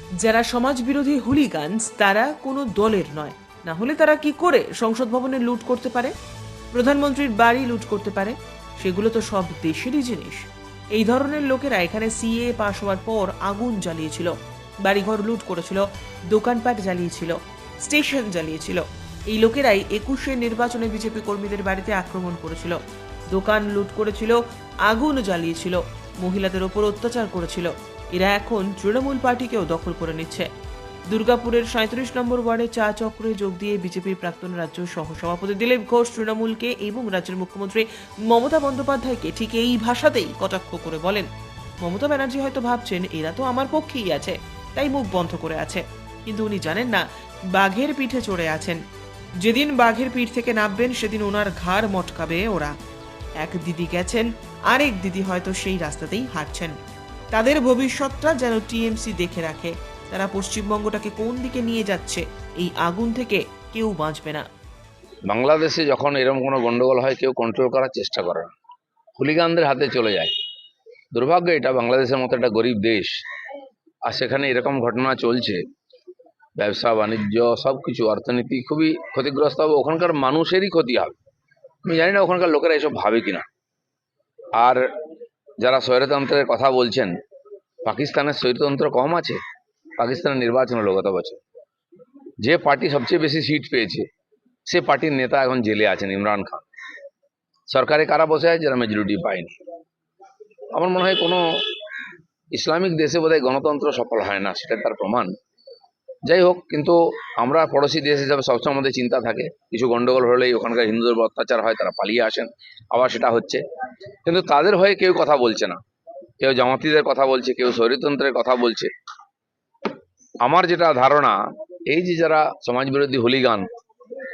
যারা সমাজবিরোধী হুলিগানস তারা কোনো দলের নয়, না হলে তারা কি করে সংসদ ভবনে লুট করতে পারে, প্রধানমন্ত্রীর বাড়ি লুট করতে পারে? সেগুলো তো সব দেশেরই জিনিস। এই ধরনের লোকেরা এখানে সিএ পাশ হওয়ার পর আগুন জ্বালিয়েছিল, বাড়িঘর লুট করেছিল, দোকানপাট জ্বালিয়েছিল, স্টেশন জ্বালিয়েছিল। এই লোকেরাই 21-এর নির্বাচনে বিজেপি কর্মীদের বাড়িতে আক্রমণ করেছিল, দোকান লুট করেছিল, আগুন জ্বালিয়েছিল, মহিলাদের ওপর অত্যাচার করেছিল। এরা এখন তৃণমূল পার্টিকেও দখল করে নিচ্ছে। দুর্গাপুরের 37 নম্বর ওয়ার্ডে চা চক্রে যোগ দিয়ে বিজেপির প্রাক্তন রাজ্য সহসভাপতি দিলীপ ঘোষ তৃণমূলকে এবং রাজ্যের মুখ্যমন্ত্রী মমতা বন্দ্যোপাধ্যায়কে ঠিক এই ভাষাতেই কটাক্ষ করে বলেন, মমতা ব্যানার্জি হয়তো ভাবছেন এরা তো আমার পক্ষেই আছে, তাই মুখ বন্ধ করে আছে। কিন্তু উনি জানেন না বাঘের পিঠে চড়ে আছেন। যেদিন বাঘের পিঠ থেকে নামবেন সেদিন ওনার ঘাড় মটকাবে ওরা। এক দিদি গেছেন, আরেক দিদি হয়তো সেই রাস্তাতেই হাঁটছেন। তাদের ভবিষ্যৎটা যেন টিএমসি দেখে রাখে। তারা পশ্চিমবঙ্গটাকে কোন দিকে নিয়ে যাচ্ছে, এই আগুন থেকে কেউ বাঁচবে না। বাংলাদেশে যখন এরকম কোনো গন্ডগোল হয় কেউ কন্ট্রোল করার চেষ্টা করে না, হুলিগানদের হাতে চলে যায়। দুর্ভাগ্য, এটা বাংলাদেশের মতো একটা গরিব দেশ, আর সেখানে এরকম ঘটনা চলছে। ব্যবসা বাণিজ্য সবকিছু, অর্থনীতি খুবই ক্ষতিগ্রস্ত হবে, ওখানকার মানুষেরই ক্ষতি হবে। আমি জানি না ওখানকার লোকেরা এসব ভাবে কিনা। আর যারা স্বৈরতন্ত্রের কথা বলছেন, পাকিস্তানের স্বৈরতন্ত্র কম আছে? পাকিস্তানের নির্বাচন হলো গত বছর, যে পার্টি সবচেয়ে বেশি সিট পেয়েছে সে পার্টির নেতা এখন জেলে আছেন, ইমরান খান। সরকারে কারা বসে আছে? যারা মেজরিটি পায়নি। আমার মনে হয় কোনো ইসলামিক দেশে বোধহয় গণতন্ত্র সফল হয় না, সেটা তার প্রমাণ। যাই হোক, কিন্তু আমরা পড়োশি দেশ হিসাবে সবসময় আমাদের চিন্তা থাকে, কিছু গন্ডগোল হলেই ওখানকার হিন্দুদের উপর অত্যাচার হয়, তারা পালিয়ে আসেন, আবার সেটা হচ্ছে। কিন্তু তাদের হয়ে কেউ কথা বলছে না। কেউ জামাতিদের কথা বলছে, কেউ স্বৈরতন্ত্রের কথা বলছে। আমার যেটা ধারণা, এই যে যারা সমাজবিরোধী হুলিগান,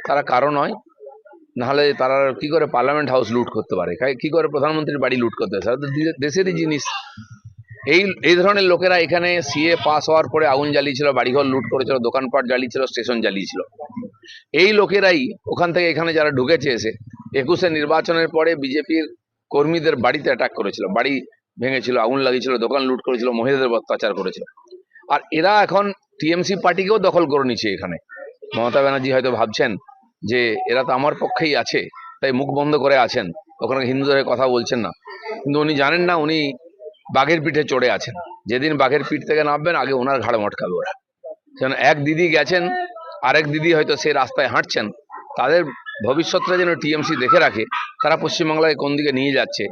তারা কারো নয়। নাহলে তারা কি করে পার্লামেন্ট হাউস লুট করতে পারে, কি করে প্রধানমন্ত্রীর বাড়ি লুট করতে পারে? দেশেরই জিনিস। এই এই ধরনের লোকেরা এখানে সিএ পাস হওয়ার পরে আগুন জ্বালিয়েছিল, বাড়িঘর লুট করেছিল, দোকানপাট জ্বালিয়েছিল, স্টেশন জ্বালিয়েছিল। এই লোকেরাই ওখান থেকে এখানে যারা ঢুকেছে এসে 21-এর নির্বাচনের পরে বিজেপির কর্মীদের বাড়িতে অ্যাটাক করেছিল, বাড়ি ভেঙেছিল, আগুন লাগিয়েছিল, দোকান লুট করেছিল, মহিলাদের অত্যাচার করেছিল। আর এরা এখন টিএমসি পার্টিকেও দখল করে নিচ্ছে এখানে। মমতা ব্যানার্জি হয়তো ভাবছেন যে এরা তো আমার পক্ষেই আছে, তাই মুখ বন্ধ করে আছেন, ওখানে হিন্দুদের কথা বলছেন না। কিন্তু উনি জানেন না উনি বাঘের পিঠে চড়ে আছেন। যেদিন বাঘের পিঠ থেকে নামবেন আগে ওনার ঘাড়ে মটকাবে ওরা। যেন এক দিদি গেছেন, আরেক দিদি হয়তো সে রাস্তায় হাঁটছেন। তাদের ভবিষ্যৎটা যেন টিএমসি দেখে রাখে, তারা পশ্চিমবাংলায় কোন দিকে নিয়ে যাচ্ছে।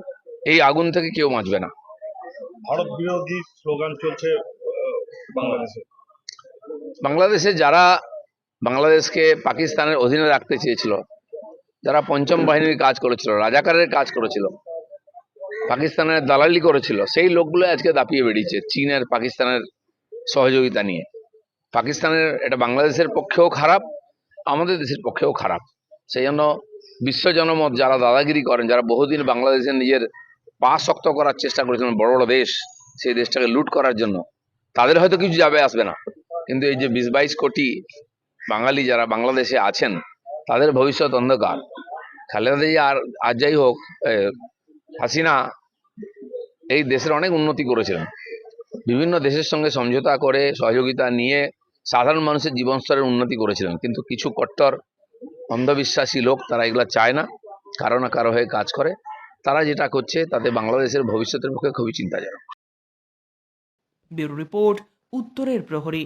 এই আগুন থেকে কেউ বাঁচবে না। ভারত বিরোধী স্লোগান চলছে বাংলাদেশে। বাংলাদেশে যারা বাংলাদেশকে পাকিস্তানের অধীনে রাখতে চেয়েছিল, যারা পঞ্চম বাহিনীর কাজ করেছিল, রাজাকারের কাজ করেছিল, পাকিস্তানের দালালি করেছিল, সেই লোকগুলো আজকে দাপিয়ে বেরিয়েছে চীনের, পাকিস্তানের সহযোগিতা নিয়ে। পাকিস্তানের এটা বাংলাদেশের পক্ষেও খারাপ, আমাদের দেশের পক্ষেও খারাপ। সেই জন্য বিশ্ব জনমত যারা দাদাগিরি করেন, যারা বহুদিন বাংলাদেশের নিজের পা শক্ত করার চেষ্টা করেছিলেন, বড় বড় দেশ সেই দেশটাকে লুট করার জন্য, তাদের হয়তো কিছু যাবে আসবে না। কিন্তু এই যে 20-22 কোটি বাঙালি যারা বাংলাদেশে আছেন, তাদের ভবিষ্যৎ অন্ধকার। খালেদা জিয়া আর যাই হোক, হাসিনা এই দেশের অনেক উন্নতি করেছিলেন, বিভিন্ন দেশের সঙ্গে সমঝোতা করে সহযোগিতা নিয়ে সাধারণ মানুষের জীবন স্তরের উন্নতি করেছিলেন। কিন্তু কিছু কট্টর অন্ধবিশ্বাসী লোক তারা এগুলো চায় না, কারো না কারো হয়ে কাজ করে। তারা যেটা করছে তাতে বাংলাদেশের ভবিষ্যতের পক্ষে খুবই চিন্তাজনক। ব্যুরো রিপোর্ট, উত্তরের প্রহরী।